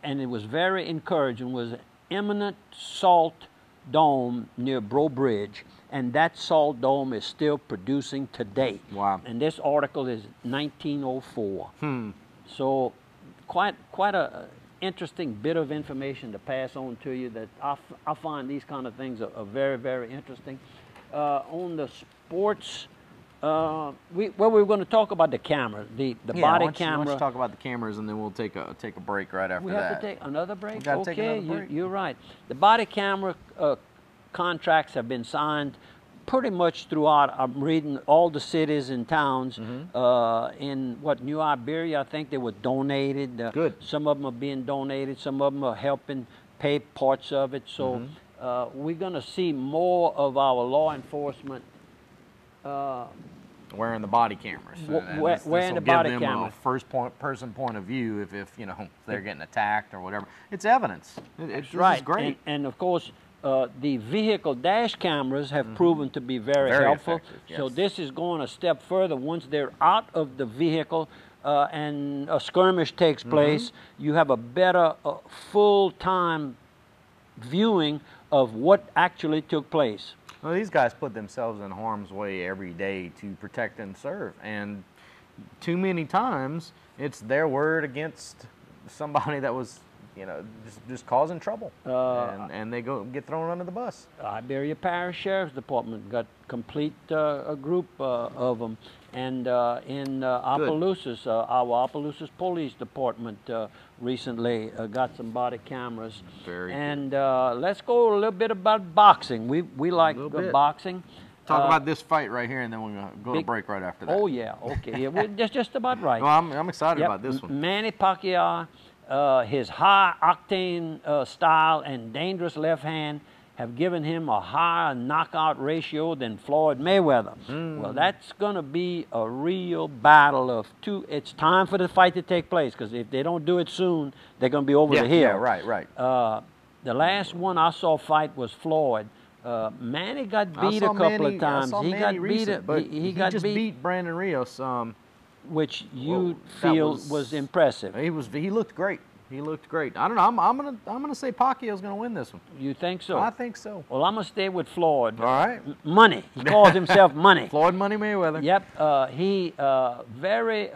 and it was very encouraging, was an eminent salt dome near Bro Bridge, and that salt dome is still producing today. Wow. And this article is 1904. So quite a interesting bit of information to pass on to you, that I find these kind of things are very, very interesting. On the sports, we're going to talk about the camera, the body camera. Why don't you talk about the cameras, and then we'll take a break right after that. We have to take another break? We got to take another break. You're right. The body camera contracts have been signed pretty much throughout. I'm reading all the cities and towns. In New Iberia, I think they were donated. Good. Some of them are being donated. Some of them are helping pay parts of it. So we're going to see more of our law enforcement wearing the body cameras. Wearing the body give them camera. a first-person point of view if they're getting attacked or whatever. It's evidence. This is great. And of course, the vehicle dash cameras have proven to be very helpful. Effective, So this is going a step further. Once they're out of the vehicle and a skirmish takes place, you have a better full-time viewing of what actually took place. Well, these guys put themselves in harm's way every day to protect and serve, and too many times it's their word against somebody that was, just causing trouble, and they get thrown under the bus. Iberia Parish Sheriff's Department got complete a group of them, and in Opelousas, our Opelousas Police Department recently got some body cameras. Very and let's go a little bit about boxing. We like boxing. Talk about this fight right here, and then we're going to go to break right after that. Oh yeah, okay, yeah, that's just about right. Well, I'm excited about this one. Manny Pacquiao, his high-octane style and dangerous left hand have given him a higher knockout ratio than Floyd Mayweather. Well, that's going to be a real battle of two. It's time for the fight to take place, because if they don't do it soon, they're going to be over the hill. Yeah, right. The last one I saw fight was Floyd. Manny got beat a couple of times. He just beat Brandon Rios. Which you feel was impressive. He looked great. He looked great. I don't know. I'm gonna say Pacquiao's gonna win this one. You think so? I think so. Well, I'm gonna stay with Floyd. All right. Money. He calls himself Money. Floyd Money Mayweather. Yep. He very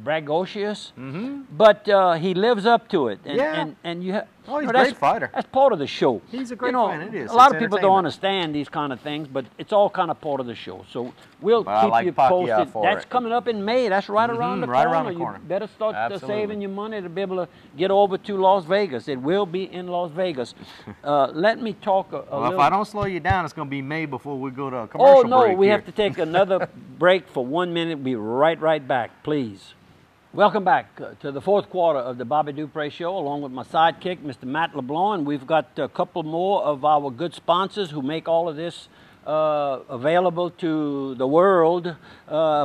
braggadocious, but he lives up to it. And you Oh, he's a great fighter. That's part of the show. He's a great fighter. It is. A lot of people don't understand these kind of things, but it's all kind of part of the show. So we'll keep you posted. That's coming up in May. That's right around the corner. Right around the corner. You better start saving your money to be able to get over to Las Vegas. It will be in Las Vegas. Let me talk a little. If I don't slow you down, it's going to be May before we go to a commercial break. Oh, no, we have to take another break for 1 minute. Be right back, please. Welcome back to the fourth quarter of the Bobby Dupre Show, along with my sidekick, Mr. Matt LeBlanc. And we've got a couple more of our good sponsors who make all of this available to the world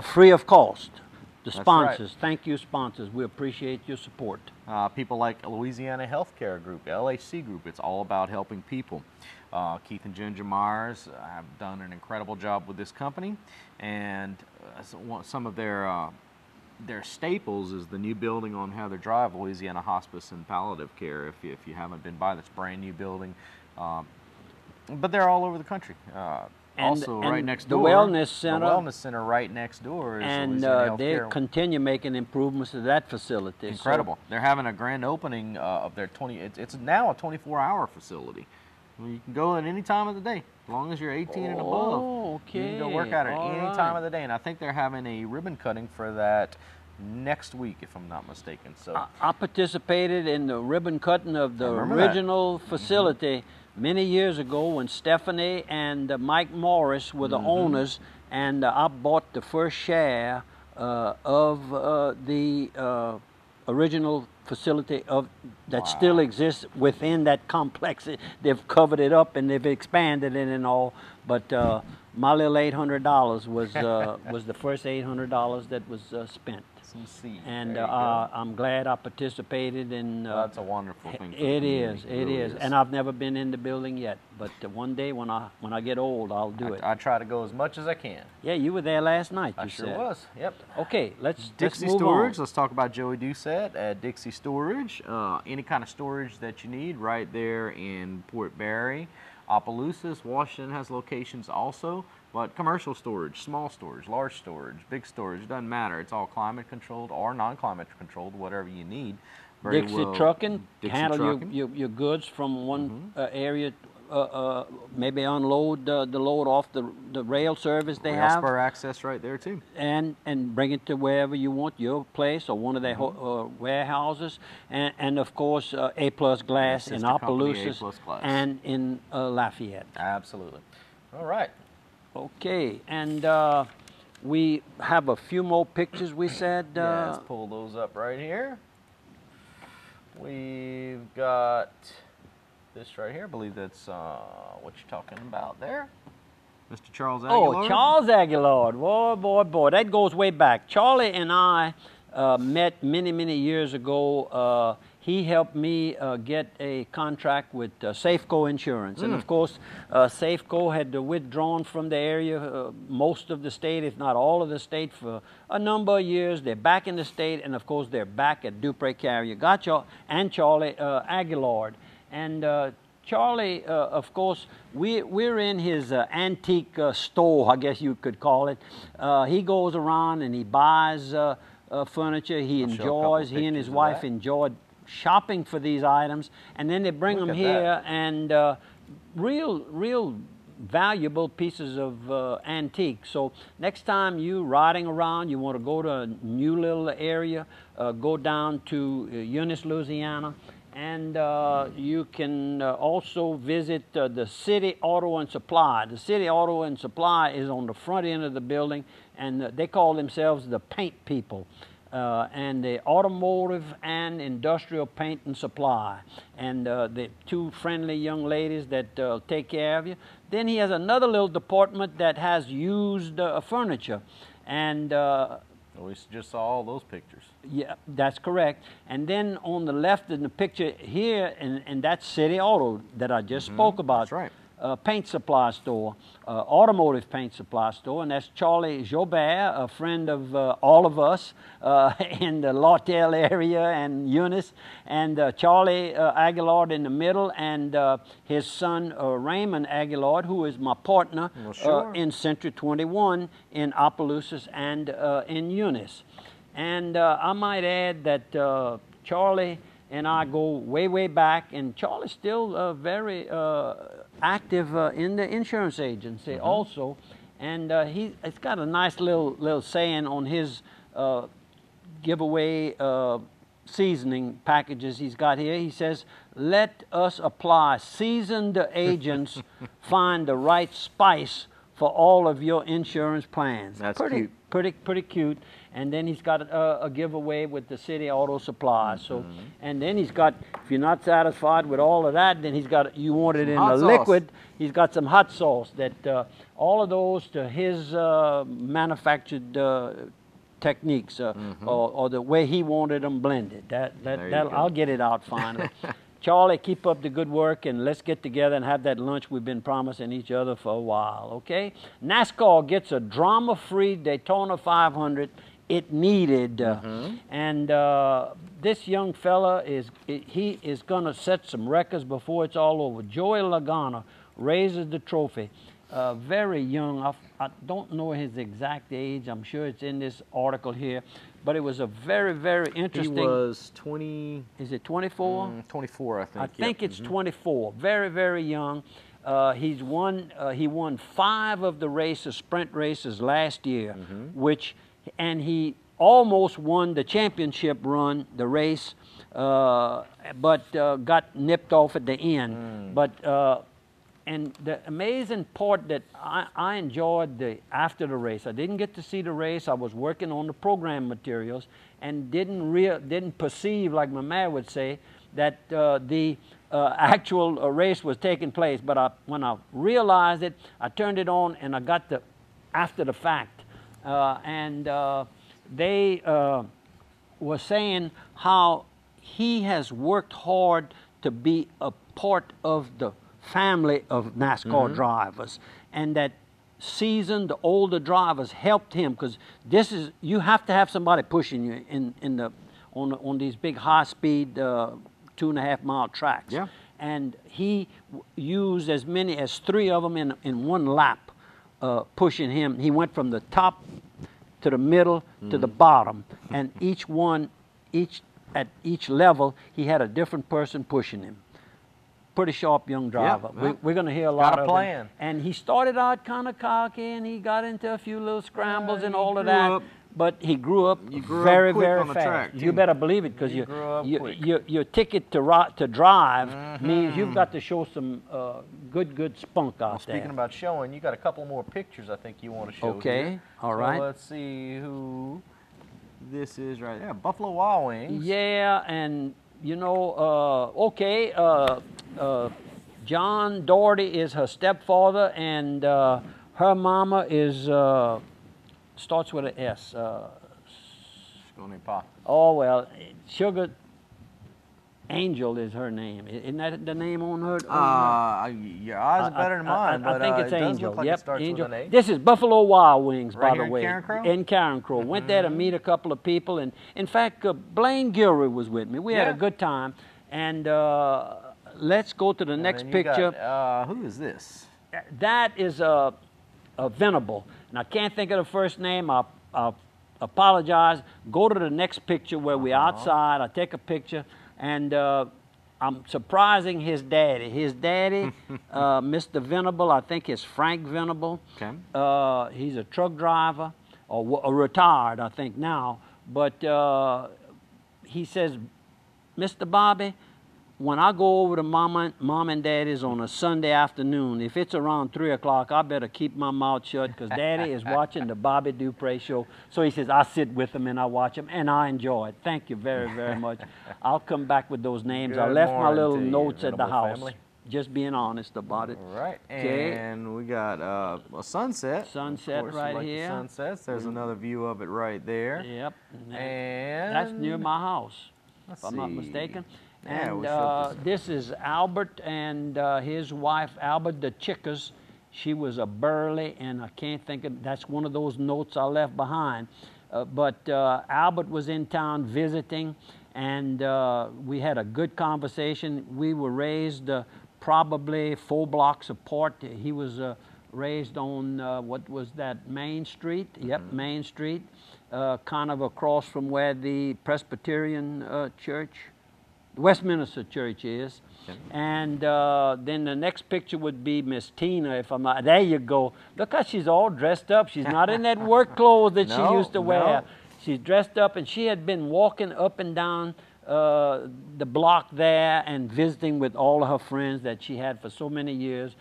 free of cost. The sponsors. Right. Thank you, sponsors. We appreciate your support. People like Louisiana Healthcare Group, LHC Group. It's all about helping people. Keith and Ginger Myers have done an incredible job with this company, and some of their staples is the new building on Heather Drive, Louisiana Hospice and Palliative Care. If you haven't been by this brand new building, but they're all over the country. Also, right next door, the Wellness Center right next door is and they continue making improvements to that facility. Incredible. They're having a grand opening of their it's now a 24-hour facility. You can go at any time of the day, as long as you're 18 and above. Okay. You can go work out at any time of the day, and I think they're having a ribbon cutting for that next week, if I'm not mistaken. So I participated in the ribbon cutting of the original facility many years ago when Stephanie and Mike Morris were the owners, and I bought the first share of the original facility that still exists within that complex. They've covered it up and they've expanded it and all, but my little $800 was the first $800 that was spent. And I'm glad I participated in. That's a wonderful thing. It is. And I've never been in the building yet, but one day when I get old, I'll do it. I try to go as much as I can. Yeah, you were there last night. I sure was. Yep. Okay, let's Dixie move Storage. on. Let's talk about Joey Doucette at Dixie Storage. Any kind of storage that you need, right there in Port Barre. Opelousas, Washington has locations also. But commercial storage, small storage, large storage, big storage, it doesn't matter. It's all climate controlled or non-climate controlled, whatever you need. Dixie Trucking, handle your goods from one area, maybe unload the load off the rail service they have. Spur access right there too. And bring it to wherever you want, your place or one of their warehouses. And of course, A-Plus Glass in Opelousas and in Lafayette. Absolutely. All right. Okay, and we have a few more pictures, we said. Yeah, let's pull those up right here. We've got this right here. I believe that's what you're talking about there. Mr. Charles Aguilar. Oh, Charles Aguilar. Boy. That goes way back. Charlie and I met many years ago. He helped me get a contract with Safeco Insurance. And of course, Safeco had withdrawn from the area, most of the state, if not all of the state, for a number of years. They're back in the state, and of course, they're back at Dupre Carrier. And Charlie Aguilar. And Charlie, of course, we're in his antique store, I guess you could call it. He goes around and he buys furniture. He and his wife enjoyed shopping for these items, and then they bring them here, and real valuable pieces of antique. So next time you riding around, you want to go to a new little area, go down to Eunice, Louisiana, and you can also visit the City Auto and Supply. The City Auto and Supply is on the front end of the building, and they call themselves the paint people. And the automotive and industrial paint and supply, and the two friendly young ladies that take care of you. Then he has another little department that has used furniture, and we just saw all those pictures. Yeah, that's correct. And then on the left in the picture here, and that's City Auto that I just spoke about. That's right. Paint supply store, automotive paint supply store, and that's Charlie Jobert, a friend of all of us in the Lawtell area and Eunice, and Charlie Aguilar in the middle, and his son Raymond Aguilar, who is my partner in Century 21 in Opelousas and in Eunice. And I might add that Charlie and I go way, way back, and Charlie's still very active in the insurance agency also, and he's got a nice little saying on his giveaway seasoning packages he's got here. He says, "Let us apply seasoned agents find the right spice for all of your insurance plans." That's pretty cute. pretty cute. And then he's got a giveaway with the City Auto Supply. So, and then he's got, if you're not satisfied with all of that, then he's got, you want it in hot a sauce. liquid, he's got some hot sauce that, all of those to his manufactured techniques or the way he wanted them blended. I'll get it out finally. Charlie, keep up the good work, and let's get together and have that lunch we've been promising each other for a while, okay? NASCAR gets a drama-free Daytona 500. It needed, and this young fella is going to set some records before it's all over. Joey Logano raises the trophy. Very young. I don't know his exact age. I'm sure it's in this article here. But it was a very, very interesting. He was 20. Is it 24? 24, I think. I think it's 24. Very, very young. He won 5 of the races, sprint races last year, and he almost won the championship run, the race, but got nipped off at the end. But and the amazing part that I enjoyed after the race, I didn't get to see the race. I was working on the program materials and didn't perceive, like my man would say, that the actual race was taking place. But when I realized it, I turned it on and I got the after the fact, and they were saying how he has worked hard to be a part of the family of NASCAR drivers, and that seasoned older drivers helped him, because you have to have somebody pushing you on these big high speed 2.5 mile tracks. Yeah. And he used as many as 3 of them in one lap, pushing him. He went from the top to the middle to the bottom, and at each level he had a different person pushing him. Pretty sharp young driver. Yeah, We're going to hear a lot of plan. him. And he started out kind of cocky, and he got into a few little scrambles and all of that. But he grew up very, very fast. You better believe it, because your ticket to drive means you've got to show some good spunk out there. Speaking about showing, you got a couple more pictures I think you want to show. Okay, here. all right. So let's see who this is right there. Buffalo Wild Wings. Yeah, and you know, John Doherty is her stepfather, and her mama is starts with an S. Oh well, Sugar Angel is her name. Isn't that the name on her? Your eyes are better than mine. I think it's it Angel. Does look like it starts Angel. with an A. This is Buffalo Wild Wings, Right by here the way. in Carencro? In Carencro. Went there to meet a couple of people, and in fact, Blaine Gilroy was with me. We had a good time, and let's go to the next picture. Who is this? That is a Venable, and I can't think of the first name. I'll apologize. Go to the next picture where we're outside. I take a picture, and I'm surprising his daddy. His daddy, Mr. Venable, I think is Frank Venable. Okay. He's a truck driver, or retired, I think now. But he says, Mr. Bobby, when I go over to mom and daddy's on a Sunday afternoon, if it's around 3 o'clock, I better keep my mouth shut, because daddy is watching the Bobby Dupre show. So he says, I sit with him and I watch him, and I enjoy it. Thank you very, very much. I'll come back with those names. I left my little notes at the house. Family. Just being honest about it. All right. And we got a sunset. Sunset right here. The sunsets. There's another view of it right there. Yep. And that's near my house, if I'm not mistaken. And this is Albert and his wife, Albert the Chickas. She was a Burley, and I can't think of, that's one of those notes I left behind. But Albert was in town visiting, and we had a good conversation. We were raised probably 4 blocks apart. He was raised on, what was that, Main Street? Yep, Main Street, kind of across from where the Presbyterian church Westminster Church is. Okay. And then the next picture would be Miss Tina, if I'm not, there you go. Look how she's all dressed up. She's not in that work clothes that she used to wear. No. She's dressed up, and she had been walking up and down the block there and visiting with all of her friends that she had for so many years.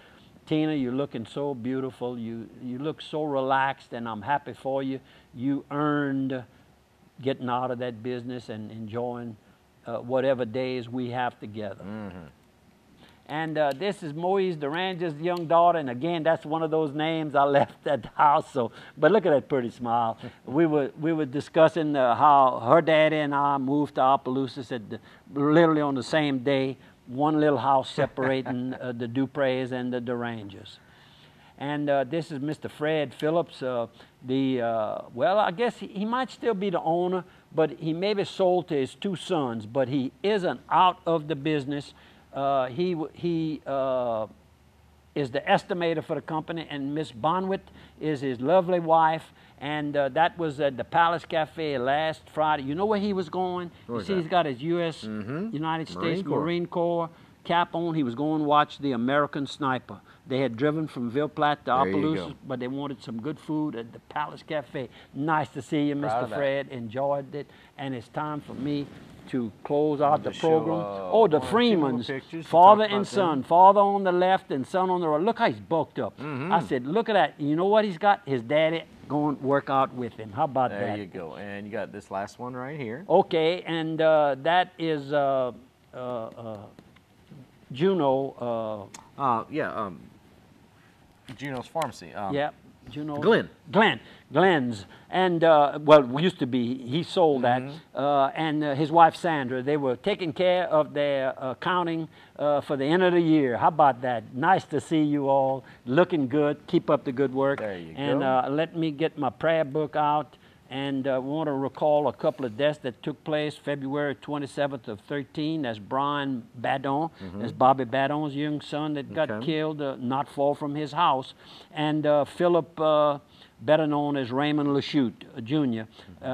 Tina, you're looking so beautiful. You look so relaxed, and I'm happy for you. You earned getting out of that business and enjoying whatever days we have together. Mm-hmm. And this is Moise Durange's young daughter, and again, that's one of those names I left at the house. So, but look at that pretty smile. we were discussing how her daddy and I moved to Opelousas literally on the same day. One little house separating the Dupres and the Duranges. And this is Mr. Fred Phillips. Well, I guess he might still be the owner, but he maybe sold to his two sons. But he isn't out of the business. He is the estimator for the company, and Miss Bonwit is his lovely wife. And that was at the Palace Cafe last Friday. You know where he was going? You see, he's got his U.S. United States Marine Corps cap on. He was going to watch the American Sniper. They had driven from Ville Platte to Opelousas, but they wanted some good food at the Palace Cafe. Nice to see you, Mr. Fred. Enjoyed it. And it's time for me to close out the program. Oh, the Freemans, father and son. Father on the left and son on the right. Look how he's bulked up. I said, look at that. You know what he's got? His daddy going to work out with him. How about that? There you go. And you got this last one right here. Okay, and that is Juno. Juno's Pharmacy. Yeah, Juno. Glenn's. And, well, used to be, he sold that. And his wife, Sandra, they were taking care of their accounting for the end of the year. How about that? Nice to see you all. Looking good. Keep up the good work. There you go. And let me get my prayer book out. And we want to recall a couple of deaths that took place February 27th of 13. That's Brian Badon. That's Bobby Badon's young son that got killed not far from his house. And Philip, better known as Raymond Lachute Jr.,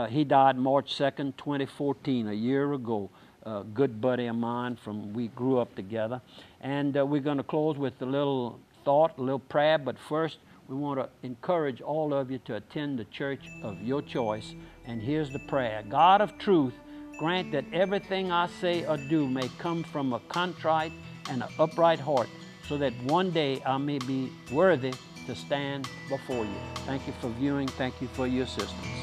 he died March 2nd, 2014, a year ago. A good buddy of mine we grew up together. And we're going to close with a little thought, a little prayer, but first, we want to encourage all of you to attend the church of your choice. And here's the prayer. God of truth, grant that everything I say or do may come from a contrite and an upright heart, so that one day I may be worthy to stand before you. Thank you for viewing. Thank you for your assistance.